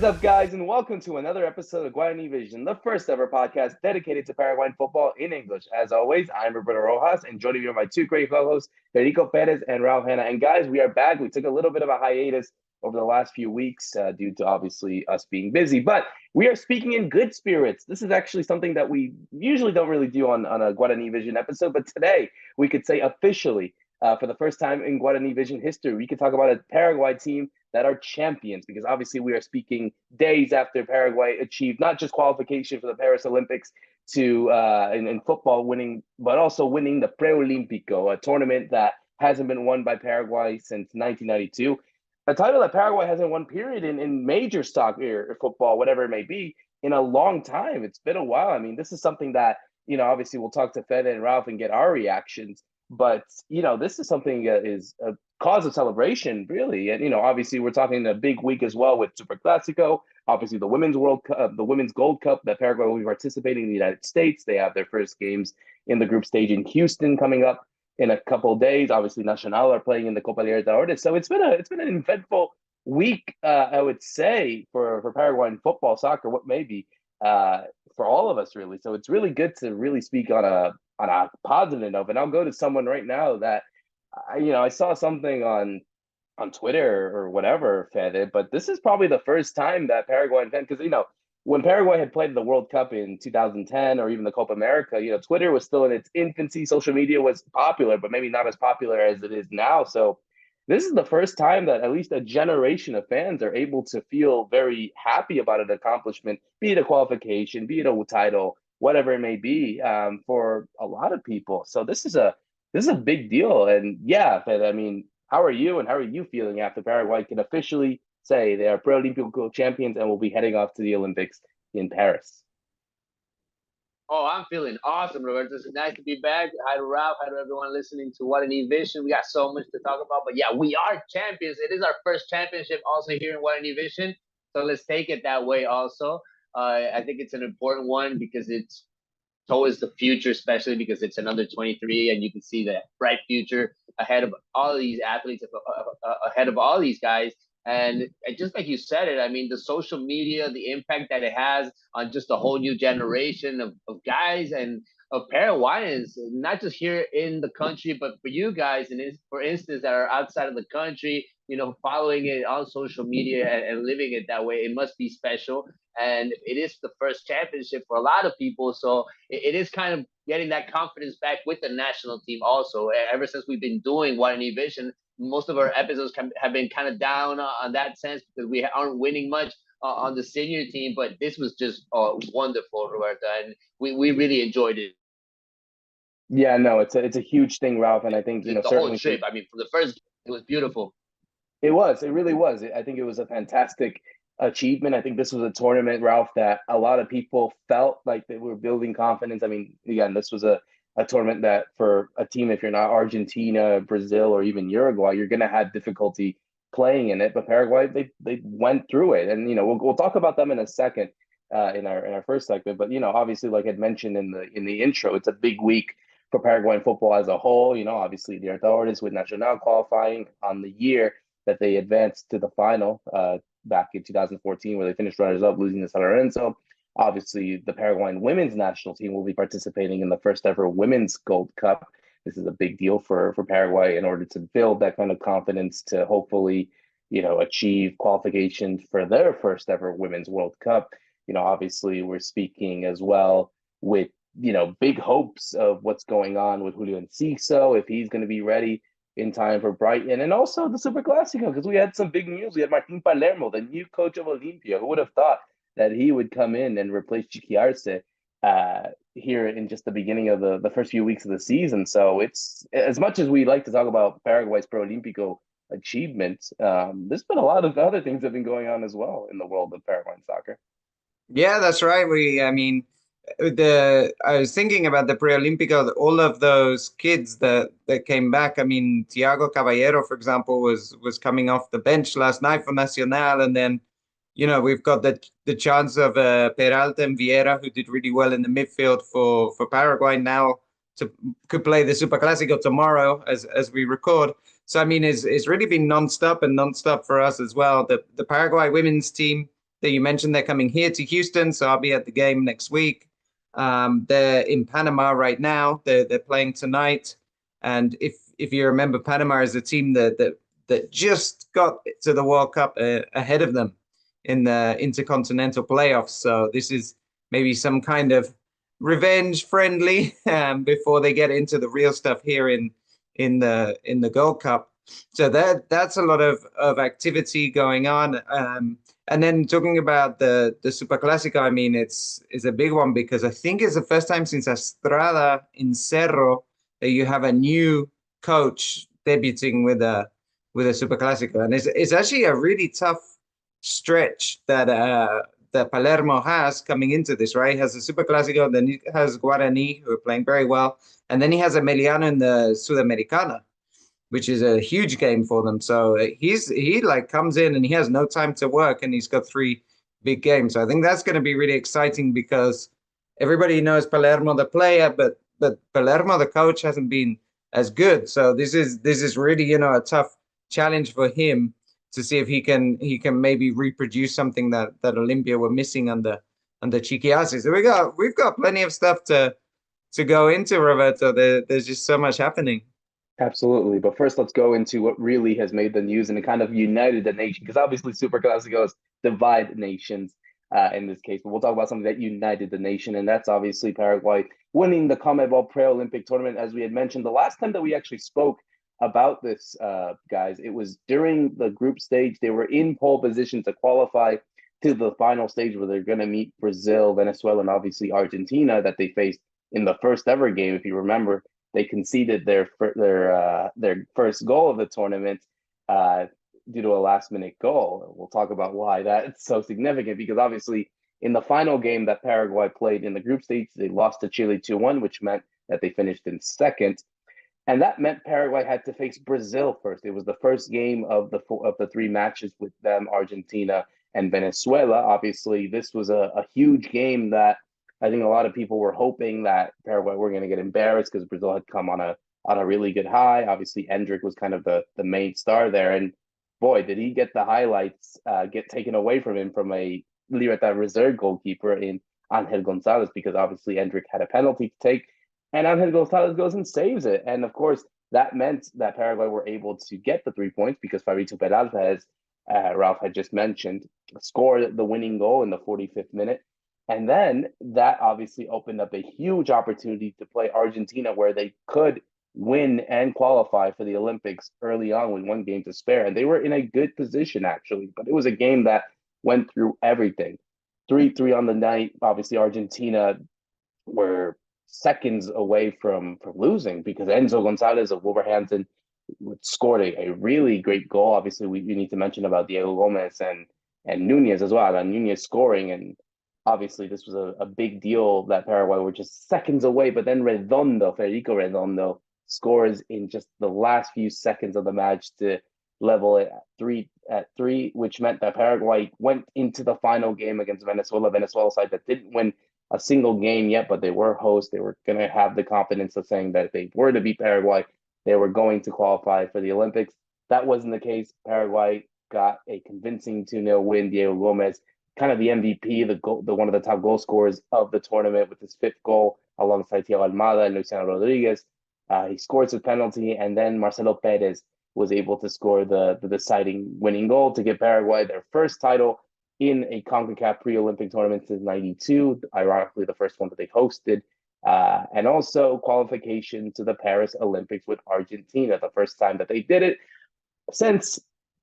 up, guys, and welcome to another episode of Guarani Vision, the first ever podcast dedicated to Paraguayan football in English. As always, I'm Roberto Rojas, and joining me are my two great co-hosts, Fede Perez and Ralph Hannah. And guys, we are back. We took a little bit of a hiatus over the last few weeks due to obviously us being busy, but we are speaking in good spirits. This is actually something that we usually don't really do on a Guarani Vision episode, but today we could say officially, for the first time in Guarani Vision history, we can talk about a Paraguay team that are champions, because obviously we are speaking days after Paraguay achieved not just qualification for the Paris Olympics to in football winning, but also winning the Pre-Olympico, a tournament that hasn't been won by Paraguay since 1992. A title that Paraguay hasn't won, period, in major soccer or football, whatever it may be, in a long time. It's been a while. I mean, this is something that, obviously we'll talk to Fede and Ralph and get our reactions. But, this is something that is a cause of celebration, really. And, obviously we're talking a big week as well with Superclasico, obviously the Women's World Cup, the Women's Gold Cup that Paraguay will be participating in the United States. They have their first games in the group stage in Houston coming up in a couple of days. Obviously, Nacional are playing in the Copa Libertadores. So it's been an eventful week, I would say, for Paraguayan football, soccer, what maybe for all of us, really. So it's really good to really speak on a positive note. And I'll go to someone right now that I saw something on Twitter or whatever, Fede, but this is probably the first time that Paraguayan fans, because when Paraguay had played the World Cup in 2010 or even the Copa America, Twitter was still in its infancy. Social media was popular, but maybe not as popular as it is now. So this is the first time that at least a generation of fans are able to feel very happy about an accomplishment, be it a qualification, be it a title, whatever it may be, for a lot of people. So this is a big deal. And yeah, Fede, I mean, how are you and how are you feeling after Paraguay can officially say they are Pre-Olympic champions and will be heading off to the Olympics in Paris? Oh, I'm feeling awesome, Roberto. It's nice to be back. Hi to Ralph. Hi to everyone listening to Guarani Vision. We got so much to talk about. But yeah, we are champions. It is our first championship also here in Guarani Vision. So let's take it that way also. I think it's an important one because it's towards the future, especially because it's another 23 and you can see the bright future ahead of all of these athletes, ahead of all these guys. And just like you said it, I mean, the social media, the impact that it has on just a whole new generation of guys and of Paraguayans, not just here in the country, but for you guys, and for instance, that are outside of the country, following it on social media and living it that way, it must be special. And it is the first championship for a lot of people. So it is kind of getting that confidence back with the national team also. Ever since we've been doing Guarani Vision, most of our episodes have been kind of down on that sense because we aren't winning much on the senior team. But this was just wonderful, Roberta, and we really enjoyed it. Yeah, no, it's a huge thing, Ralph, and I think the whole trip. I mean, from the first, it was beautiful. It really was. I think it was a fantastic achievement. I think this was a tournament, Ralph, that a lot of people felt like they were building confidence. I mean, again, this was a tournament that for a team, if you're not Argentina, Brazil, or even Uruguay, you're going to have difficulty playing in it. But Paraguay, they went through it, and we'll talk about them in a second in our first segment. But obviously, like I'd mentioned in the intro, it's a big week for Paraguayan football as a whole. Obviously, the Libertadores with Nacional qualifying on the year that they advanced to the final back in 2014, where they finished runners-up, losing to San Lorenzo. Obviously, the Paraguayan women's national team will be participating in the first ever Women's Gold Cup. This is a big deal for Paraguay in order to build that kind of confidence to hopefully, achieve qualification for their first ever Women's World Cup. Obviously, we're speaking as well with, big hopes of what's going on with Julio Enciso, if he's going to be ready in time for Brighton, and also the Superclasico, because we had some big news. We had Martin Palermo, the new coach of Olimpia. Who would have thought that he would come in and replace Chiqui Arce here in just the beginning of the first few weeks of the season? So it's, as much as we like to talk about Paraguay's Pro-Olympico achievements, there's been a lot of other things that have been going on as well in the world of Paraguayan soccer. Yeah, that's right. I was thinking about the Pre-Olympico, all of those kids that came back. I mean, Thiago Caballero, for example, was coming off the bench last night for Nacional, and then we've got the chance of Peralta and Vieira, who did really well in the midfield for Paraguay, now could play the Superclasico tomorrow as we record. So I mean, it's really been nonstop for us as well. The Paraguay women's team, that you mentioned, they're coming here to Houston, so I'll be at the game next week. They're in Panama right now. They're playing tonight, and if you remember, Panama is a team that just got to the World Cup ahead of them in the intercontinental playoffs. So this is maybe some kind of revenge friendly before they get into the real stuff here in the Gold Cup. So that's a lot of activity going on. And then talking about the Superclásico, I mean, it's a big one because I think it's the first time since Estrada in Cerro that you have a new coach debuting with a Superclásico, and it's actually a really tough stretch that Palermo has coming into this, right? He has the Superclásico, then he has Guarani, who are playing very well, and then he has Emiliano in the Sudamericana, which is a huge game for them. So he like comes in and he has no time to work, and he's got 3 big games. So I think that's going to be really exciting because everybody knows Palermo the player, but Palermo the coach hasn't been as good. So this is really, you know, a tough challenge for him to see if he can maybe reproduce something that Olimpia were missing under Chiquiasi. So we've got plenty of stuff to go into, Roberto. There's just so much happening. Absolutely. But first, let's go into what really has made the news and it kind of united the nation, because obviously Superclásicos divide nations in this case. But we'll talk about something that united the nation, and that's obviously Paraguay winning the CONMEBOL Pre-Olympic Tournament. As we had mentioned, the last time that we actually spoke about this, guys, it was during the group stage. They were in pole position to qualify to the final stage where they're going to meet Brazil, Venezuela, and obviously Argentina that they faced in the first ever game. If you remember, they conceded their first goal of the tournament due to a last-minute goal. We'll talk about why that's so significant, because obviously in the final game that Paraguay played in the group stage, they lost to Chile 2-1, which meant that they finished in second. And that meant Paraguay had to face Brazil first. It was the first game of the 3 matches with them, Argentina and Venezuela. Obviously, this was a huge game that I think a lot of people were hoping that Paraguay were going to get embarrassed because Brazil had come on a really good high. Obviously, Endrick was kind of the main star there, and boy, did he get the highlights get taken away from him from a Libertad reserve goalkeeper in Angel Gonzalez, because obviously Endrick had a penalty to take, and Angel Gonzalez goes and saves it. And of course, that meant that Paraguay were able to get the 3 points because Fede Perez, as Ralph had just mentioned, scored the winning goal in the 45th minute. And then that obviously opened up a huge opportunity to play Argentina, where they could win and qualify for the Olympics early on with 1 game to spare. And they were in a good position, actually. But it was a game that went through everything. 3-3 on the night. Obviously, Argentina were seconds away from losing because Enzo Gonzalez of Wolverhampton scored a really great goal. Obviously, we need to mention about Diego Gomez and Nunez as well. And Nunez scoring, and obviously this was a big deal that Paraguay were just seconds away. But then Federico Redondo scores in just the last few seconds of the match to level it at three, which meant that Paraguay went into the final game against Venezuela side that didn't win a single game yet, but they were hosts. They were going to have the confidence of saying that if they were to beat Paraguay, they were going to qualify for the Olympics. That wasn't the case. Paraguay got a convincing 2-0 win. Diego Gomez, kind of the MVP, the one of the top goal scorers of the tournament, with his 5th goal alongside Thiago Almada and Luciano Rodriguez. He scores his penalty, and then Marcelo Perez was able to score the deciding winning goal to give Paraguay their first title in a CONCACAF pre-Olympic tournament since '92, ironically the first one that they hosted, and also qualification to the Paris Olympics with Argentina, the first time that they did it since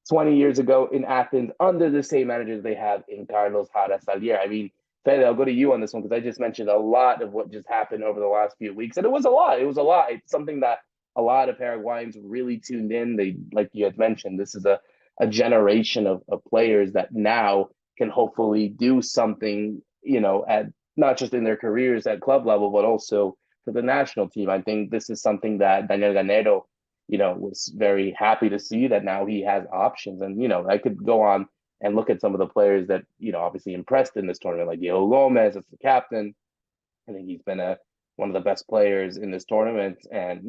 20 years ago in Athens under the same managers they have in Carlos Jara Salier. I mean, Fede, I'll go to you on this one because I just mentioned a lot of what just happened over the last few weeks, and it was a lot. It's something that a lot of Paraguayans really tuned in. They, like you had mentioned, this is a generation of players that now can hopefully do something, at not just in their careers at club level, but also for the national team. I think this is something that Daniel Ganero, was very happy to see that now he has options. And, I could go on and look at some of the players that, obviously impressed in this tournament, like Diego Gomez as the captain. I think he's been one of the best players in this tournament, and,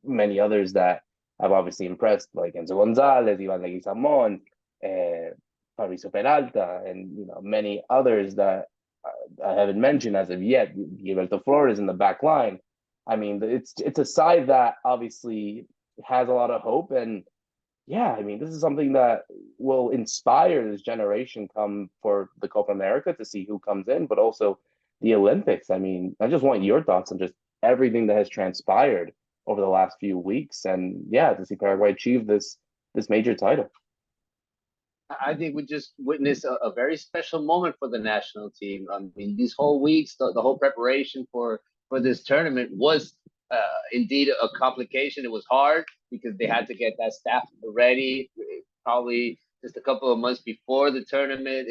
many others that have obviously impressed, like Enzo Gonzalez, Ivan Leguizamon, Fabricio Peralta, and many others that I haven't mentioned as of yet. Gilberto Flores in the back line. I mean, it's a side that obviously has a lot of hope, and yeah, I mean, this is something that will inspire this generation come for the Copa America to see who comes in, but also the Olympics. I mean, I just want your thoughts on just everything that has transpired over the last few weeks, and yeah, to see Paraguay achieve this major title. I think we just witnessed a very special moment for the national team. I mean, these whole weeks, the whole preparation for this tournament was indeed a complication. It was hard because they had to get that staff ready. Probably just a couple of months before the tournament,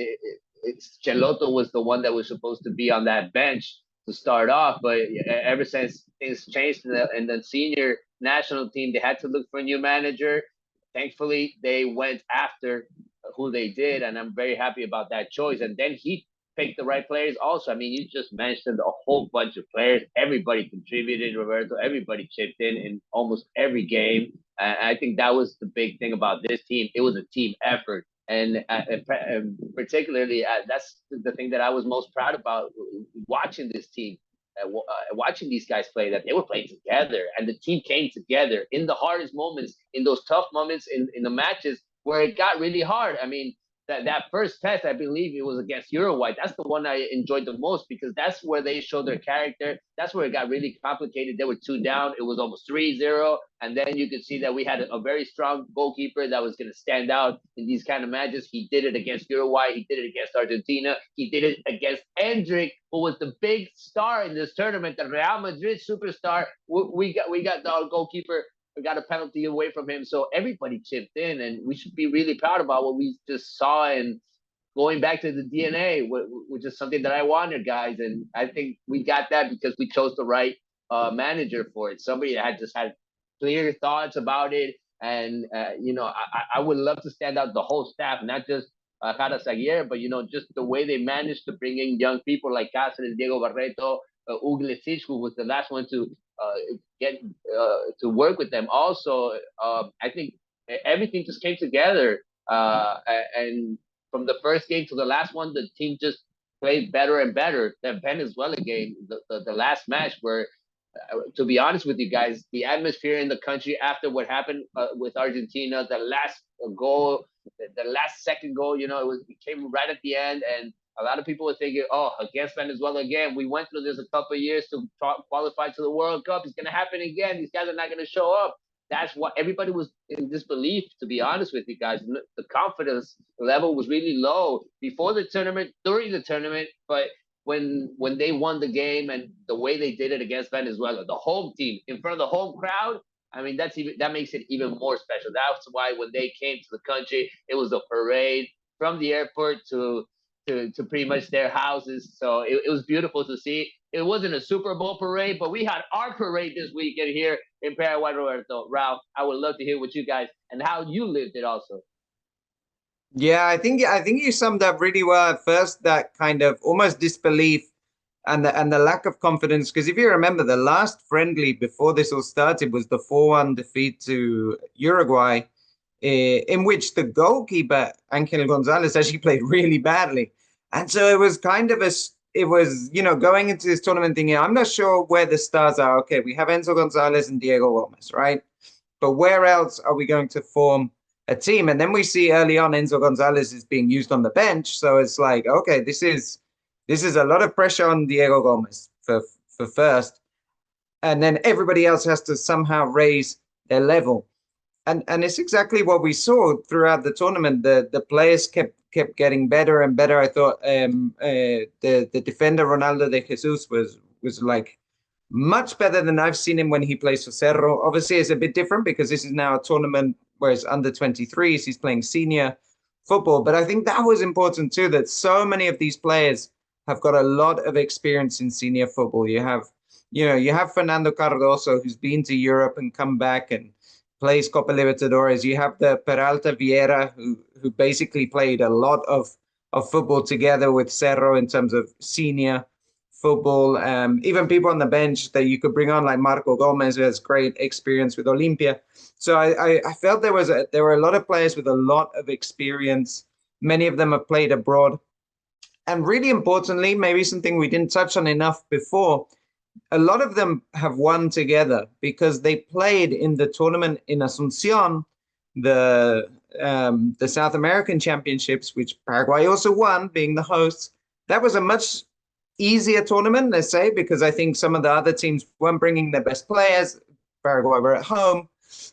Cheloto was the one that was supposed to be on that bench to start off. But ever since things changed in the senior national team, they had to look for a new manager. Thankfully, they went after who they did, and I'm very happy about that choice. And then he picked the right players also. I mean, you just mentioned a whole bunch of players. Everybody contributed, Roberto. Everybody chipped in almost every game. And I think that was the big thing about this team. It was a team effort. And particularly, that's the thing that I was most proud about watching this team. Watching these guys play, that they were playing together and the team came together in the hardest moments, in those tough moments in the matches where it got really hard. I mean, that first test, I believe it was against Uruguay. That's the one I enjoyed the most because that's where they showed their character. That's where it got really complicated. They were 2 down. It was almost 3-0. And then you could see that we had a very strong goalkeeper that was going to stand out in these kind of matches. He did it against Uruguay. He did it against Argentina. He did it against Endrick, who was the big star in this tournament, the Real Madrid superstar. We got our goalkeeper. We got a penalty away from him. So everybody chipped in, and we should be really proud about what we just saw. And going back to the DNA, which is something that I wanted, guys. And I think we got that because we chose the right manager for it. Somebody that had clear thoughts about it. And, I would love to stand out the whole staff, not just Jara Zaguier, but, just the way they managed to bring in young people like Cáceres, Diego Barreto, Uglesic, who was the last one to get to work with them. Also, I think everything just came together. And from the first game to the last one, the team just played better and better. That Venezuela game, the last match, where, to be honest with you guys, the atmosphere in the country after what happened with Argentina, the last goal, the last second goal, it came right at the end, and a lot of people were thinking, oh, against Venezuela again. We went through this a couple of years to qualify to the World Cup. It's going to happen again. These guys are not going to show up. That's what everybody was in disbelief, to be honest with you guys. The confidence level was really low before the tournament, during the tournament. But when they won the game and the way they did it against Venezuela, the home team in front of the home crowd, I mean, that makes it even more special. That's why when they came to the country, it was a parade from the airport to pretty much their houses. So it was beautiful to see. It wasn't a Super Bowl parade, but we had our parade this weekend here in Paraguay, Roberto. Ralph, I would love to hear what you guys and how you lived it also. Yeah, I think you summed up really well at first, that kind of almost disbelief and the lack of confidence. Because if you remember, the last friendly before this all started was the 4-1 defeat to Uruguay, in which the goalkeeper, Angel Gonzalez, actually played really badly. And so it was kind of going into this tournament thinking, I'm not sure where the stars are. Okay, we have Enzo Gonzalez and Diego Gomez, right? But where else are we going to form a team? And then we see early on Enzo Gonzalez is being used on the bench. So it's like, okay, this is a lot of pressure on Diego Gomez for first. And then everybody else has to somehow raise their level. And it's exactly what we saw throughout the tournament. The players kept getting better and better. I thought the defender Ronaldo de Jesus was like much better than I've seen him when he plays for Cerro. Obviously, it's a bit different because this is now a tournament where it's under 23s. He's playing senior football. But I think that was important too, that so many of these players have got a lot of experience in senior football. You have Fernando Cardoso, who's been to Europe and come back and plays Copa Libertadores. You have the Peralta Vieira, who basically played a lot of football together with Cerro in terms of senior football. Even people on the bench that you could bring on, like Marco Gomez, who has great experience with Olimpia. So I felt there were a lot of players with a lot of experience Many of them have played abroad. And really importantly, maybe something we didn't touch on enough before, a lot of them have won together because they played in the tournament in Asunción, the South American Championships, which Paraguay also won, being the hosts. That was a much easier tournament, let's say, because I think some of the other teams weren't bringing their best players. Paraguay were at home,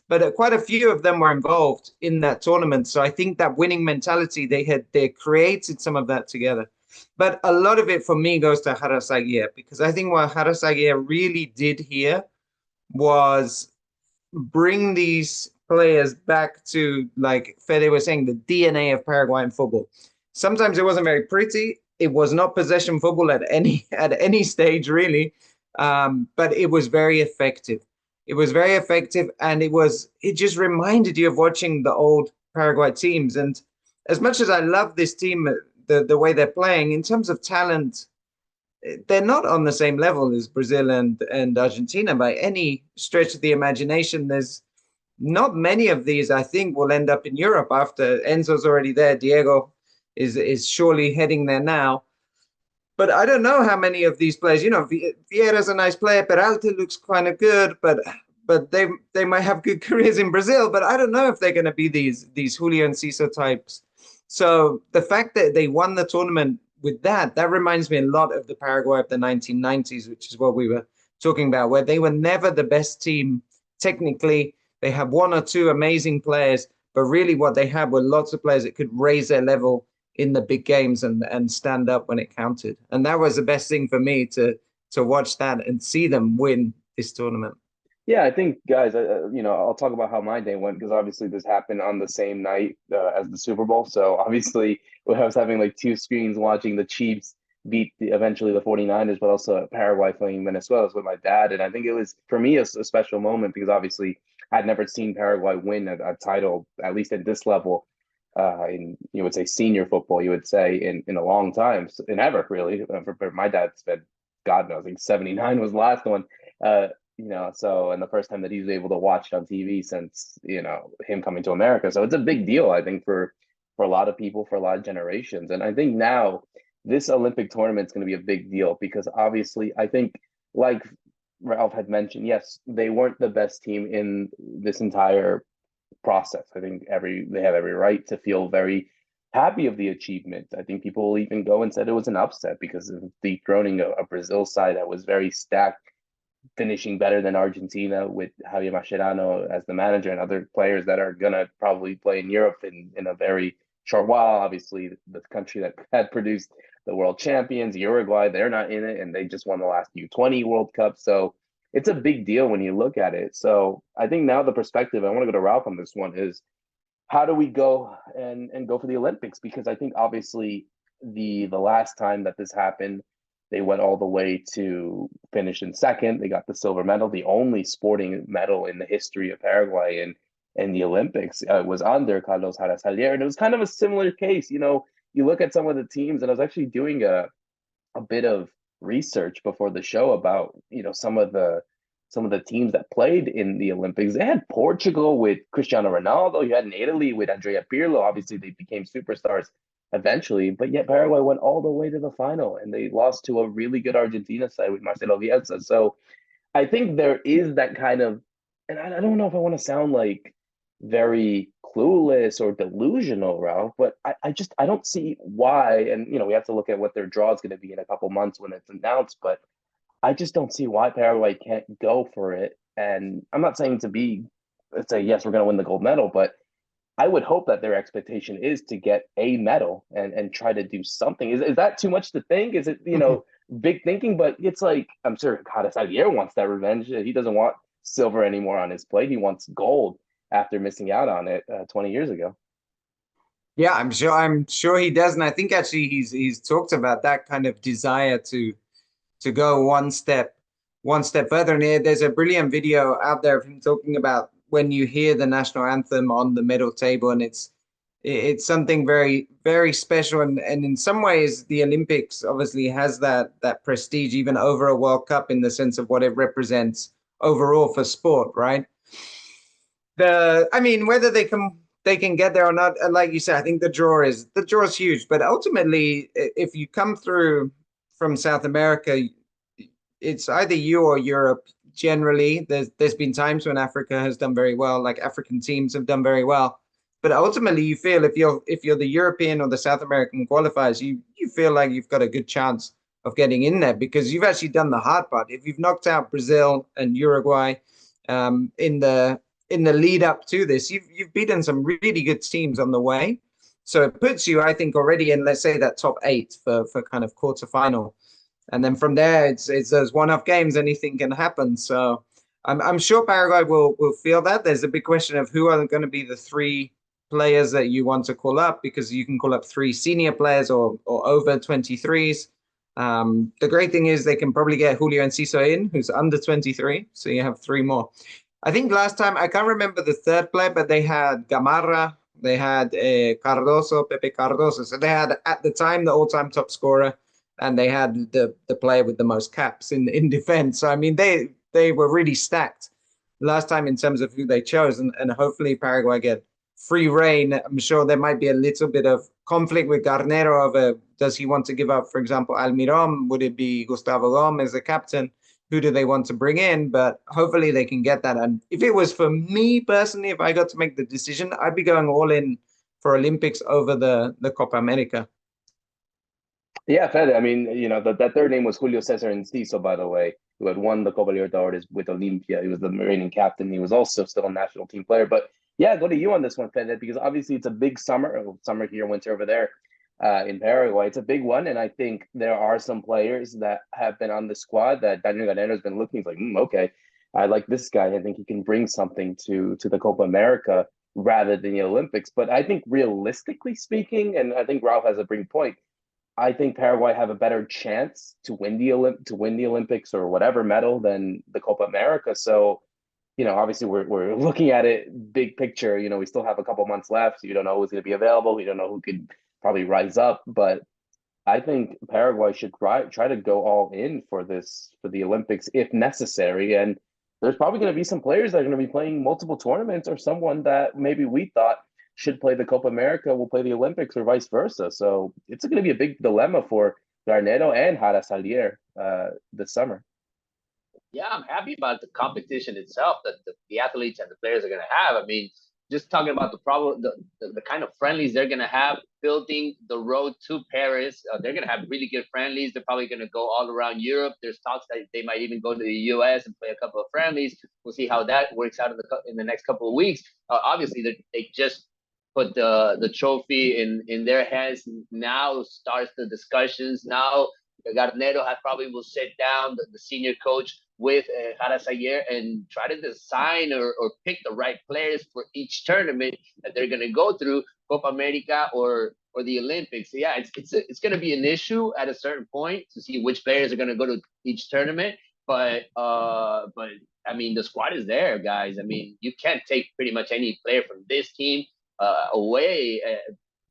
but quite a few of them were involved in that tournament. So I think that winning mentality, they created some of that together. But a lot of it for me goes to Harasagia, because I think what Harasagia really did here was bring these players back to, like Fede was saying, the DNA of Paraguayan football. Sometimes it wasn't very pretty. It was not possession football at any stage, really, but it was very effective. It was very effective, and it just reminded you of watching the old Paraguay teams. And as much as I love this team, the way they're playing, in terms of talent, they're not on the same level as Brazil and Argentina by any stretch of the imagination. There's not many of these, I think, will end up in Europe after Enzo's already there. Diego is surely heading there now. But I don't know how many of these players, Vieira's a nice player. Peralta looks kind of good, but they might have good careers in Brazil. But I don't know if they're going to be these Julio Enciso types. So the fact that they won the tournament with that reminds me a lot of the Paraguay of the 1990s, which is what we were talking about, where they were never the best team technically. They had one or two amazing players, but really what they had were lots of players that could raise their level in the big games and stand up when it counted. And that was the best thing for me to watch that and see them win this tournament. Yeah, I think, guys, I'll talk about how my day went, because obviously this happened on the same night as the Super Bowl. So obviously I was having like two screens watching the Chiefs beat eventually the 49ers, but also Paraguay playing Venezuela with my dad. And I think it was, for me, a special moment because obviously I'd never seen Paraguay win a title, at least at this level, in, you would say, senior football, you would say, in a long time, in ever, really. For my dad's been, God knows, I think 79 was the last one. So, and the first time that he was able to watch it on TV since, him coming to America. So it's a big deal, I think, for a lot of people, for a lot of generations. And I think now this Olympic tournament is going to be a big deal because obviously I think, like Ralph had mentioned, yes, they weren't the best team in this entire process. I think they have every right to feel very happy of the achievement. I think people will even go and said it was an upset because of dethroning a Brazil side that was very stacked, finishing better than Argentina with Javier Mascherano as the manager and other players that are going to probably play in Europe in a very short while. Obviously, the country that had produced the world champions, Uruguay, they're not in it, and they just won the last U20 World Cup. So it's a big deal when you look at it. So I think now the perspective, I want to go to Ralph on this one, is how do we go and go for the Olympics? Because I think obviously the last time that this happened, they went all the way to finish in second. They got the silver medal, the only sporting medal in the history of Paraguay in the Olympics was under Carlos Harasagier. And it was kind of a similar case. You look at some of the teams, and I was actually doing a bit of research before the show about, some of the teams that played in the Olympics. They had Portugal with Cristiano Ronaldo. You had Italy with Andrea Pirlo. Obviously, they became superstars eventually, but yet Paraguay went all the way to the final and they lost to a really good Argentina side with Marcelo Bielsa. So I think there is that kind of, and I don't know if I want to sound like very clueless or delusional, Ralph, but I don't see why. And, we have to look at what their draw is going to be in a couple months when it's announced, but I just don't see why Paraguay can't go for it. And I'm not saying let's say, yes, we're going to win the gold medal, but I would hope that their expectation is to get a medal and try to do something. Is that too much to think? Is it, big thinking? But it's like, I'm sure Harasagier wants that revenge. He doesn't want silver anymore on his plate. He wants gold after missing out on it 20 years ago. Yeah, I'm sure he does. And I think actually he's talked about that kind of desire to go one step further. And there's a brilliant video out there of him talking about when you hear the national anthem on the medal table, and it's something very, very special. And in some ways, the Olympics obviously has that prestige even over a World Cup in the sense of what it represents overall for sport, right? Whether they they can get there or not. And like you said, I think the draw is huge. But ultimately, if you come through from South America, it's either you or Europe. Generally, there's been times when Africa has done very well, like African teams have done very well. But ultimately, you feel if you're the European or the South American qualifiers, you feel like you've got a good chance of getting in there because you've actually done the hard part. If you've knocked out Brazil and Uruguay in the lead up to this, you've beaten some really good teams on the way. So it puts you, I think, already in, let's say, that top 8 for kind of quarterfinal. And then from there, it's those one-off games, anything can happen. So I'm sure Paraguay will feel that. There's a big question of who are going to be the 3 players that you want to call up, because you can call up 3 senior players or over 23s. The great thing is they can probably get Julio Enciso in, who's under 23. So you have 3 more. I think last time, I can't remember the 3rd player, but they had Gamarra, they had Pepe Cardoso. So they had, at the time, the all-time top scorer, and they had the player with the most caps in defense. So, I mean, they were really stacked last time in terms of who they chose, and hopefully Paraguay get free reign. I'm sure there might be a little bit of conflict with Garnero over, does he want to give up, for example, Almiron? Would it be Gustavo Gomez, the captain? Who do they want to bring in? But hopefully they can get that. And if it was for me personally, if I got to make the decision, I'd be going all in for Olympics over the Copa America. Yeah, Fede. I mean, that third name was Julio Cesar Enciso, by the way, who had won the Copa Libertadores with Olimpia. He was the reigning captain. He was also still a national team player. But yeah, go to you on this one, Fede, because obviously it's a big summer here, winter over there in Paraguay. It's a big one. And I think there are some players that have been on the squad that Daniel Garnero has been looking like, okay, I like this guy. I think he can bring something to the Copa America rather than the Olympics. But I think realistically speaking, and I think Ralph has a big point, I think Paraguay have a better chance to win the Olympics or whatever medal than the Copa America. So, obviously we're looking at it big picture. We still have a couple months left. You don't know who's going to be available. We don't know who could probably rise up. But I think Paraguay should try to go all in for the Olympics if necessary. And there's probably going to be some players that are going to be playing multiple tournaments, or someone that maybe we thought should play the Copa America will play the Olympics, or vice versa. So it's going to be a big dilemma for Garnero and Jara Salier this summer. Yeah, I'm happy about the competition itself that the athletes and the players are going to have. I mean, just talking about the kind of friendlies they're going to have, building the road to Paris. They're going to have really good friendlies. They're probably going to go all around Europe. There's talks that they might even go to the U.S. and play a couple of friendlies. We'll see how that works out in the next couple of weeks. Obviously, they just put the trophy in their hands. Now starts the discussions. Now Garnero probably will sit down, the senior coach, with Jara Salier and try to design or pick the right players for each tournament that they're going to go through, Copa America or the Olympics. So yeah, it's going to be an issue at a certain point to see which players are going to go to each tournament. But I mean, the squad is there, guys. I mean, you can't take pretty much any player from this team away.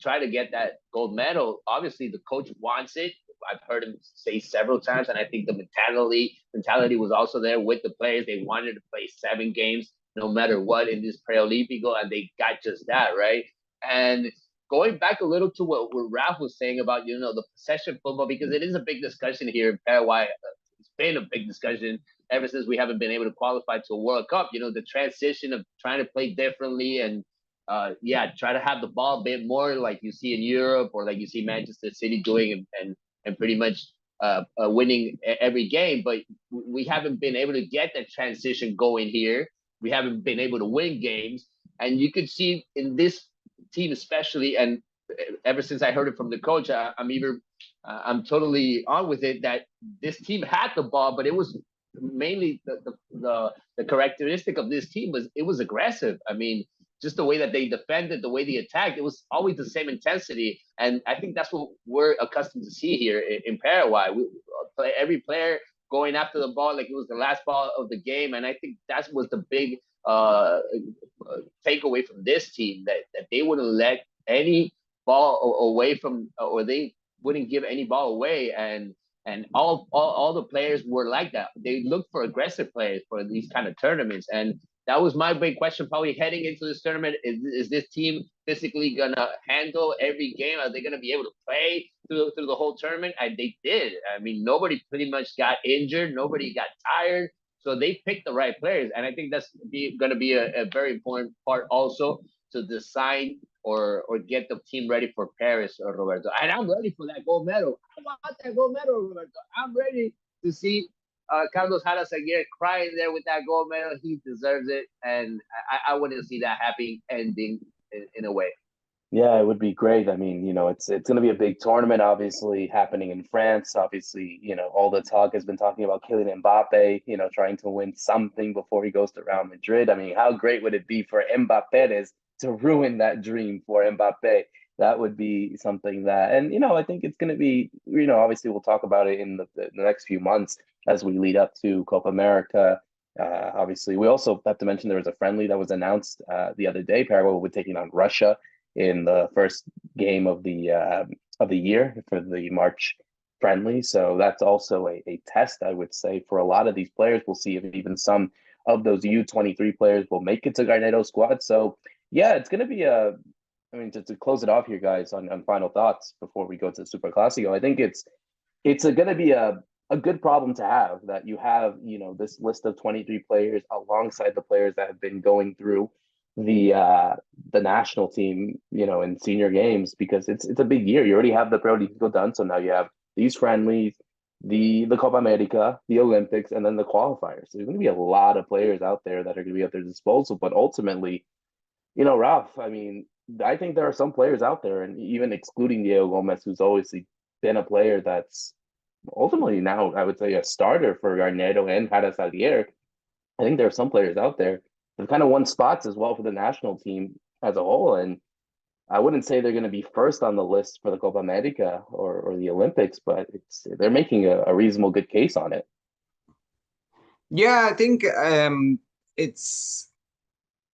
Try to get that gold medal. Obviously, the coach wants it. I've heard him say several times, and I think the mentality was also there with the players. They wanted to play 7 games no matter what in this Pre-Olympico, and they got just that, right? And going back a little to what Ralph was saying about, the possession football, because it is a big discussion here in Paraguay. It's been a big discussion ever since we haven't been able to qualify to a World Cup. The transition of trying to play differently and try to have the ball a bit more like you see in Europe or like you see Manchester City doing and pretty much winning every game. But we haven't been able to get that transition going here. We haven't been able to win games. And you could see in this team especially, and ever since I heard it from the coach, I'm totally on with it, that this team had the ball, but it was mainly the characteristic of this team was it was aggressive. I mean, just the way that they defended, the way they attacked, it was always the same intensity. And I think that's what we're accustomed to see here in Paraguay. Every player going after the ball like it was the last ball of the game. And I think that was the big takeaway from this team, that they wouldn't let any ball away from, or they wouldn't give any ball away. And all the players were like that. They looked for aggressive players for these kind of tournaments. And that was my big question probably heading into this tournament. Is this team physically going to handle every game? Are they going to be able to play through the whole tournament? And they did. I mean, nobody pretty much got injured. Nobody got tired. So they picked the right players. And I think that's going to be a very important part also to decide or get the team ready for Paris, Roberto. And I'm ready for that gold medal. I want that gold medal, Roberto. I'm ready to see Carlos Harasaguer crying there with that gold medal. He deserves it. And I wouldn't see that happy ending in a way. Yeah, it would be great. I mean, it's going to be a big tournament, obviously happening in France. Obviously, all the talk has been talking about Kylian Mbappe, trying to win something before he goes to Real Madrid. I mean, how great would it be for Mbappe to ruin that dream for Mbappe? That would be something that, and I think it's going to be, obviously we'll talk about it in the next few months as we lead up to Copa America. Obviously, we also have to mention there was a friendly that was announced the other day. Paraguay will be taking on Russia in the first game of the year for the March friendly. So that's also a test, I would say, for a lot of these players. We'll see if even some of those U23 players will make it to Garnero's squad. So yeah, it's going to be just to close it off here, guys, on final thoughts before we go to Superclasico. I think it's going to be a good problem to have, that you have, this list of 23 players alongside the players that have been going through the national team, in senior games, because it's a big year. You already have the Pre-Olympico done, so now you have these friendlies, the Copa America, the Olympics, and then the qualifiers. So there's going to be a lot of players out there that are going to be at their disposal. But ultimately, Ralph, I mean, I think there are some players out there, and even excluding Diego Gomez, who's always been a player that's ultimately now, I would say, a starter for Garnero and Harasaguer. I think there are some players out there that kind of won spots as well for the national team as a whole. And I wouldn't say they're going to be first on the list for the Copa America or the Olympics, but they're making a reasonable good case on it. Yeah, I think it's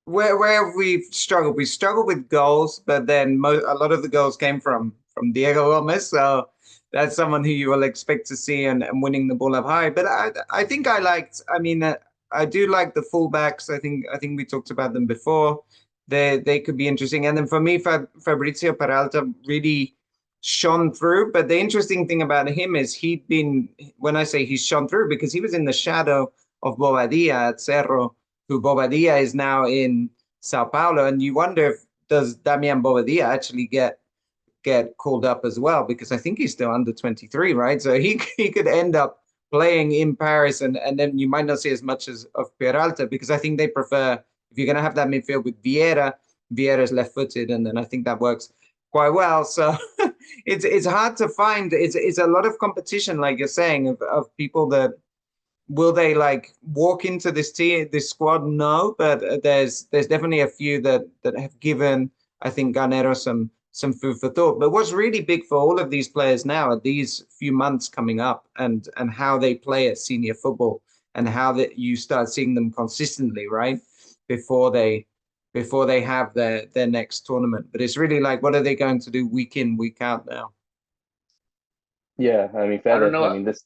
where we've struggled. We struggled with goals, but then a lot of the goals came from Diego Gomez. So that's someone who you will expect to see and winning the ball up high. But I think I liked. I mean, I do like the fullbacks. I think we talked about them before. They could be interesting. And then for me, Fabrizio Peralta really shone through. But the interesting thing about him is when I say he's shone through, because he was in the shadow of Bobadilla at Cerro, who Bobadilla is now in Sao Paulo. And you wonder does Damian Bobadilla actually get called up as well, because I think he's still under 23, right? So he could end up playing in Paris, and then you might not see as much of Peralta, because I think they prefer, if you're going to have that midfield with Vieira's left-footed, and then I think that works quite well. So it's hard to find. It's a lot of competition, like you're saying, of people that will they walk into this squad? No, but there's definitely a few that have given, I think, Garnero some food for thought. But what's really big for all of these players now are these few months coming up, and how they play at senior football, and how that you start seeing them consistently, right, before they have their next tournament. But it's really what are they going to do week in, week out now? Yeah, I mean, Fede, I don't know. I mean, this.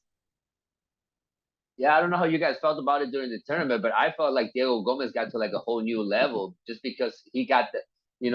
Yeah, I don't know how you guys felt about it during the tournament, but I felt like Diego Gomez got to a whole new level just because he got he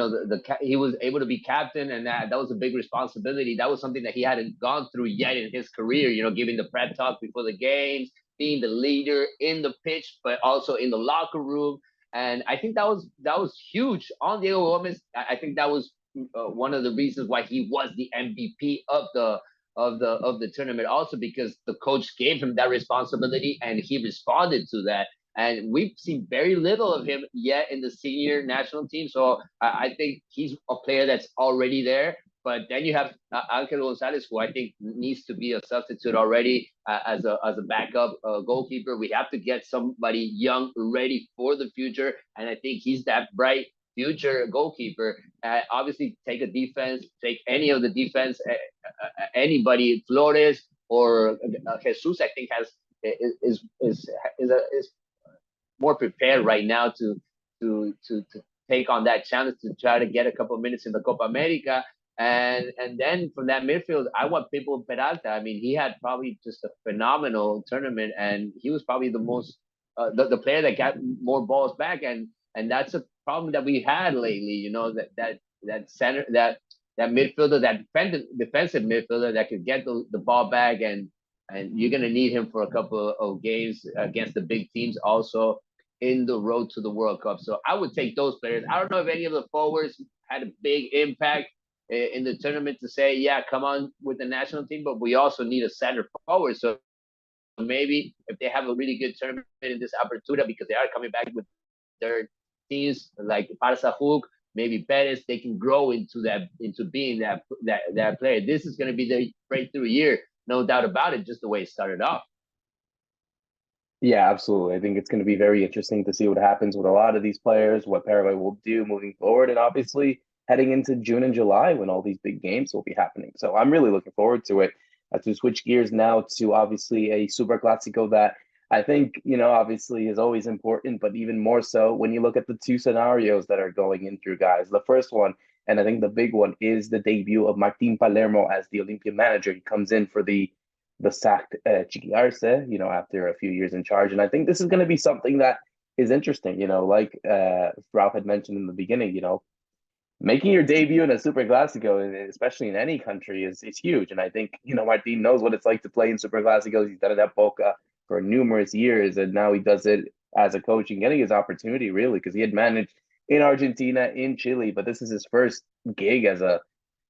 was able to be captain, and that was a big responsibility. That was something that he hadn't gone through yet in his career, giving the prep talk before the games, being the leader in the pitch, but also in the locker room. And I think that was huge on Diego Gomez. I think that was one of the reasons why he was the MVP of the tournament, also because the coach gave him that responsibility and he responded to that. And we've seen very little of him yet in the senior national team. So I think he's a player that's already there. But then you have Angel Gonzalez, who I think needs to be a substitute already as a backup goalkeeper. We have to get somebody young, ready for the future. And I think he's that bright future goalkeeper. Obviously, take any of the defense, anybody, Flores or Jesus, I think is more prepared right now to take on that challenge, to try to get a couple of minutes in the Copa America. And then from that midfield, I want Pipo Peralta. I mean, he had probably just a phenomenal tournament, and he was probably the most the player that got more balls back, and that's a problem that we had lately. You know, that center, that midfielder, that defensive midfielder that could get the ball back, and you're gonna need him for a couple of games against the big teams, also in the road to the World Cup. So I would take those players. I don't know if any of the forwards had a big impact in the tournament to say, yeah, come on with the national team, but we also need a center forward. So maybe if they have a really good tournament in this Apertura, because they are coming back with their teams like Barça Hook, maybe Perez, they can grow into being that player. This is going to be the breakthrough year, no doubt about it, just the way it started off. Yeah, absolutely. I think it's going to be very interesting to see what happens with a lot of these players, what Paraguay will do moving forward, and obviously heading into June and July when all these big games will be happening. So I'm really looking forward to it. To switch gears now to obviously a Superclasico that I think, obviously is always important, but even more so when you look at the two scenarios that are going in through, guys. The first one, and I think the big one, is the debut of Martin Palermo as the Olimpia manager. He comes in for the sacked Chiqui Arce, after a few years in charge. And I think this is going to be something that is interesting, like Ralph had mentioned in the beginning, making your debut in a Superclásico, especially in any country, is huge. And I think, Martin knows what it's like to play in Superclásicos. He's done it at Boca for numerous years, and now he does it as a coach and getting his opportunity, really, because he had managed in Argentina, in Chile, but this is his first gig as a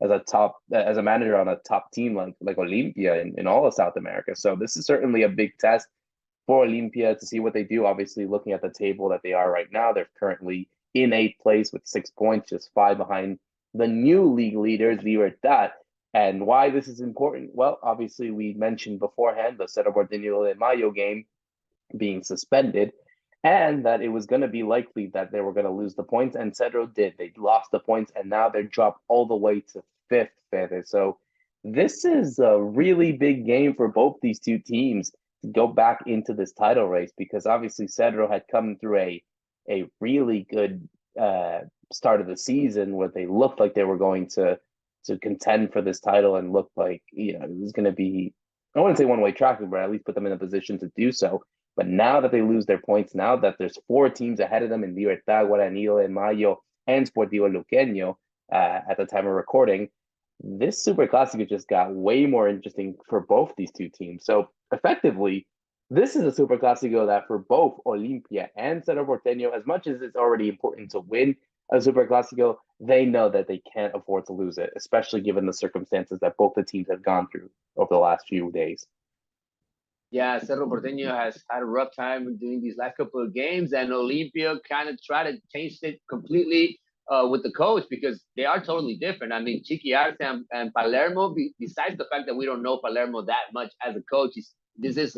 manager on a top team like Olimpia in all of South America. So this is certainly a big test for Olimpia to see what they do. Obviously, looking at the table that they are right now, they're currently in 8th place with 6 points, just 5 behind the new league leaders, Libertad. And why this is important? Well, obviously, we mentioned beforehand the Cerro Porteño de Mayo game being suspended, and that it was going to be likely that they were going to lose the points, and Cerro did. They lost the points, and now they're dropped all the way to 5th, Fede. So this is a really big game for both these two teams to go back into this title race, because obviously Cerro had come through a really good start of the season where they looked like they were going to contend for this title and looked like, it was going to be, I wouldn't say one-way traffic, but at least put them in a position to do so. But now that they lose their points, now that there's 4 teams ahead of them in Libertad, Guarani Vision, Mayo, and Sportivo Luqueño at the time of recording, this Superclásico just got way more interesting for both these two teams. So effectively, this is a Superclásico that for both Olimpia and Cerro Porteño, as much as it's already important to win a Superclásico, they know that they can't afford to lose it, especially given the circumstances that both the teams have gone through over the last few days. Yeah, Cerro Porteño has had a rough time doing these last couple of games, and Olimpia kind of tried to change it completely with the coach, because they are totally different. I mean, Chiqui Arce and Palermo, besides the fact that we don't know Palermo that much as a coach, this is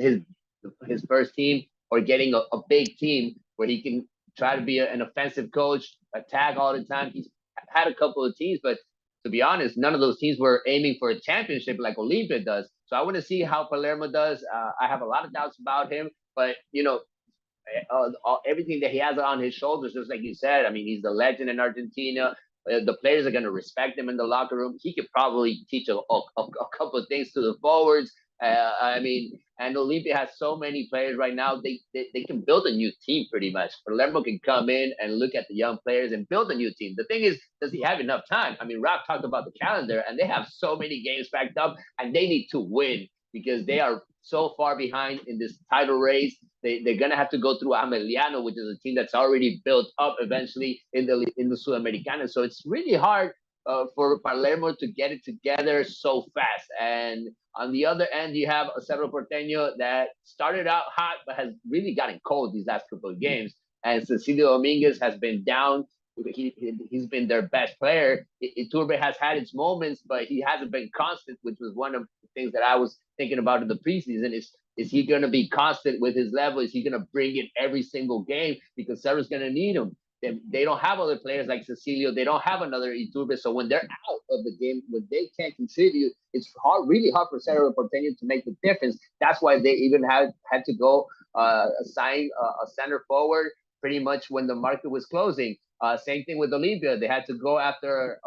his first team, or getting a big team where he can try to be an offensive coach, attack all the time. He's had a couple of teams, but to be honest, none of those teams were aiming for a championship like Olimpia does. So I want to see how Palermo does. I have a lot of doubts about him, but everything that he has on his shoulders, just like you said, I mean, he's the legend in Argentina. The players are going to respect him in the locker room. He could probably teach a couple of things to the forwards. I mean, and Olimpia has so many players right now. They can build a new team pretty much. Palermo can come in and look at the young players and build a new team. The thing is, does he have enough time? I mean, Ralph talked about the calendar, and they have so many games backed up, and they need to win because they are so far behind in this title race. They're gonna have to go through Ameliano, which is a team that's already built up eventually in the Sudamericana. So it's really hard for Palermo to get it together so fast. And on the other end, you have a Cerro Porteño that started out hot, but has really gotten cold these last couple of games. And Cecilio Dominguez has been down. He's been their best player. Iturbe has had its moments, but he hasn't been constant, which was one of the things that I was thinking about in the preseason. Is he going to be constant with his level? Is he going to bring it every single game? Because Cerro's going to need him. They don't have other players like Cecilio. They don't have another Iturbe. So when they're out of the game, when they can't contribute, it's really hard for Cerro Porteño to make the difference. That's why they even had to go assign a center forward pretty much when the market was closing. Same thing with Olimpia. They had to go after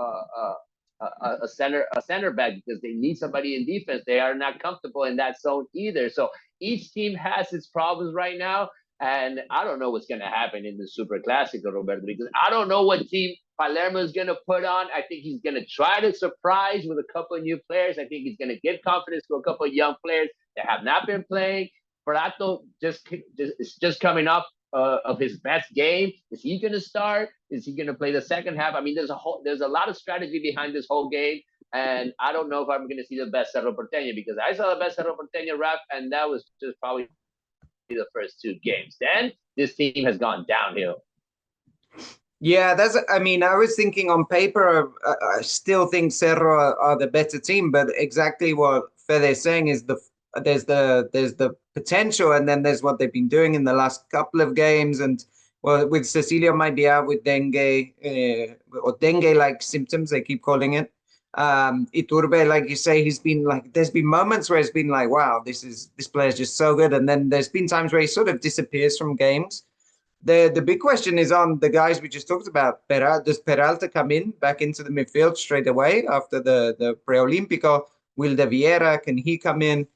a center back because they need somebody in defense. They are not comfortable in that zone either. So each team has its problems right now. And I don't know what's going to happen in the Superclasico, Roberto, because I don't know what team Palermo is going to put on. I think he's going to try to surprise with a couple of new players. I think he's going to give confidence to a couple of young players that have not been playing. Prato just coming up of his best game. Is he going to start? Is he going to play the second half? I mean, there's a lot of strategy behind this whole game. And I don't know if I'm going to see the best Cerro Porteño, because I saw the best Cerro Porteño, Ralph, and that was just probably the first two games. Then this team has gone downhill. Yeah, I mean, I was thinking on paper, I still think Cerro are the better team, but exactly what Fede is saying is there's the potential, and then there's what they've been doing in the last couple of games. And well, with Cecilio might be out with dengue or dengue-like symptoms, they keep calling it. Iturbe, like you say, he's been like, there's been moments where it's been like, wow, this player is just so good. And then there's been times where he sort of disappears from games. The big question is on the guys we just talked about. Does Peralta come back into the midfield straight away after the Pre-Olympico? Will De Vieira, can he come in?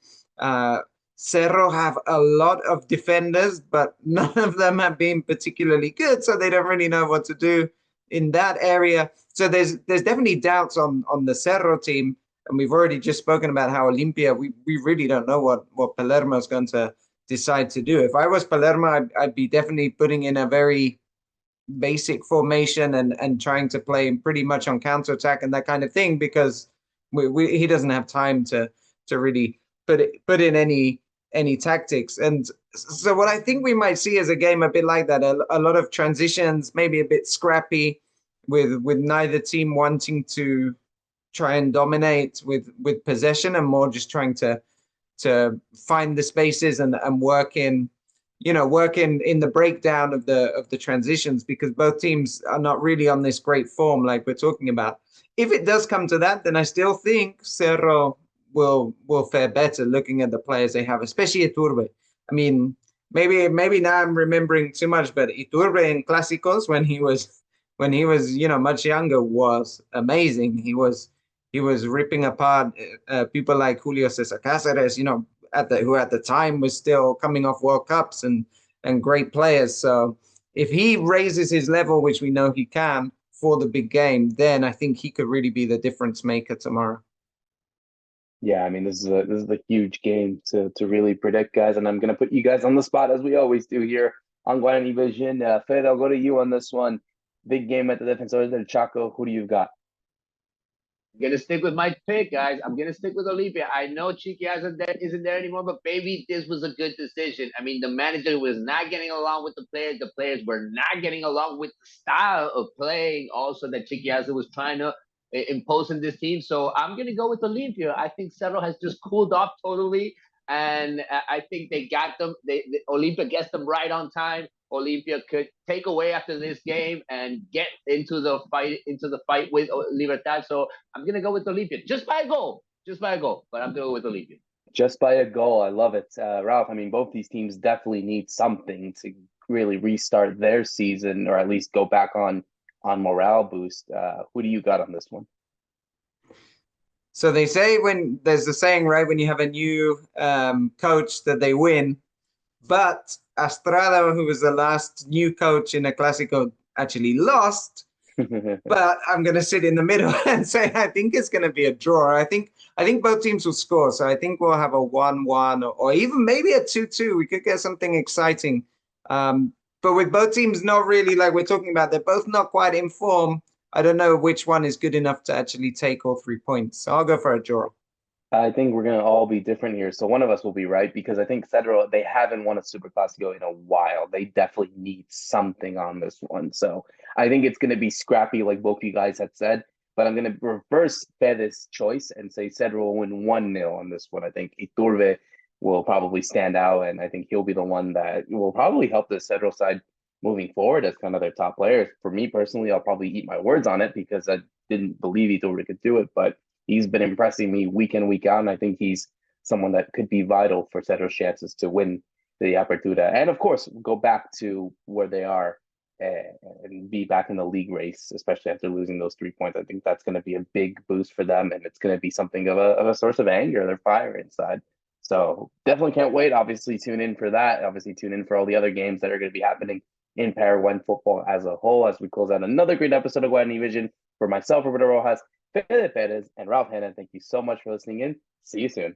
Cerro have a lot of defenders, but none of them have been particularly good, so they don't really know what to do in that area. So there's definitely doubts on the Cerro team, and we've already just spoken about how Olimpia, we really don't know what Palermo is going to decide to do. If I was Palermo, I'd be definitely putting in a very basic formation and trying to play pretty much on counterattack and that kind of thing, because he doesn't have time to really put in any tactics. And so what I think we might see is a game a bit like that, a lot of transitions, maybe a bit scrappy, with neither team wanting to try and dominate with possession, and more just trying to find the spaces and work in the breakdown of the transitions, because both teams are not really on this great form like we're talking about. If it does come to that, then I still think Cerro will fare better looking at the players they have, especially Iturbe. I mean, maybe now I'm remembering too much, but Iturbe in Clásicos when he was much younger was amazing. He was ripping apart people like Julio César Cáceres, who at the time was still coming off World Cups and great players. So if he raises his level, which we know he can for the big game, then I think he could really be the difference maker tomorrow. Yeah, I mean, this is a huge game to really predict, guys, and I'm going to put you guys on the spot as we always do here on Guarani Vision. Fede, I'll go to you on this one. Big game at the Defensores del Chaco. Who do you got? I'm going to stick with my pick, guys. I'm going to stick with Olimpia. I know Chiqui isn't there anymore, but maybe this was a good decision. I mean, the manager was not getting along with the players. The players were not getting along with the style of playing also that Chiqui was trying to impose in this team. So I'm going to go with Olimpia. I think Cerro has just cooled off totally, and I think they got them. Olimpia gets them right on time. Olimpia could take away after this game and get into the fight with Libertad. So I'm gonna go with Olimpia just by a goal, but I'm going with Olimpia. Just by a goal, I love it, Ralph. I mean, both these teams definitely need something to really restart their season, or at least go back on morale boost. Who do you got on this one? So they say, when there's a saying, right, when you have a new coach, that they win, but Astrada, who was the last new coach in a Clásico, actually lost. But I'm going to sit in the middle and say I think it's going to be a draw. I think both teams will score. So I think we'll have a 1-1 or even maybe a 2-2. We could get something exciting. But with both teams not really, like we're talking about, they're both not quite in form. I don't know which one is good enough to actually take all 3 points. So I'll go for a draw. I think we're going to all be different here. So one of us will be right, because I think Cerro, they haven't won a Superclasico in a while. They definitely need something on this one. So I think it's going to be scrappy, like both you guys had said. But I'm going to reverse Fede's choice and say Cerro will win 1-0 on this one. I think Iturbe will probably stand out, and I think he'll be the one that will probably help the Cerro side moving forward as kind of their top players. For me personally, I'll probably eat my words on it because I didn't believe Iturbe could do it, but he's been impressing me week in, week out, and I think he's someone that could be vital for Cerro's chances to win the Apertura. And, of course, go back to where they are and be back in the league race, especially after losing those 3 points. I think that's going to be a big boost for them, and it's going to be something of a source of anger, their fire inside. So definitely can't wait. Obviously, tune in for that. Obviously, tune in for all the other games that are going to be happening in Paraguayan football as a whole as we close out another great episode of Guarani Vision. For myself, Roberto Rojas, Fede Perez, and Ralph Hannah, thank you so much for listening in. See you soon.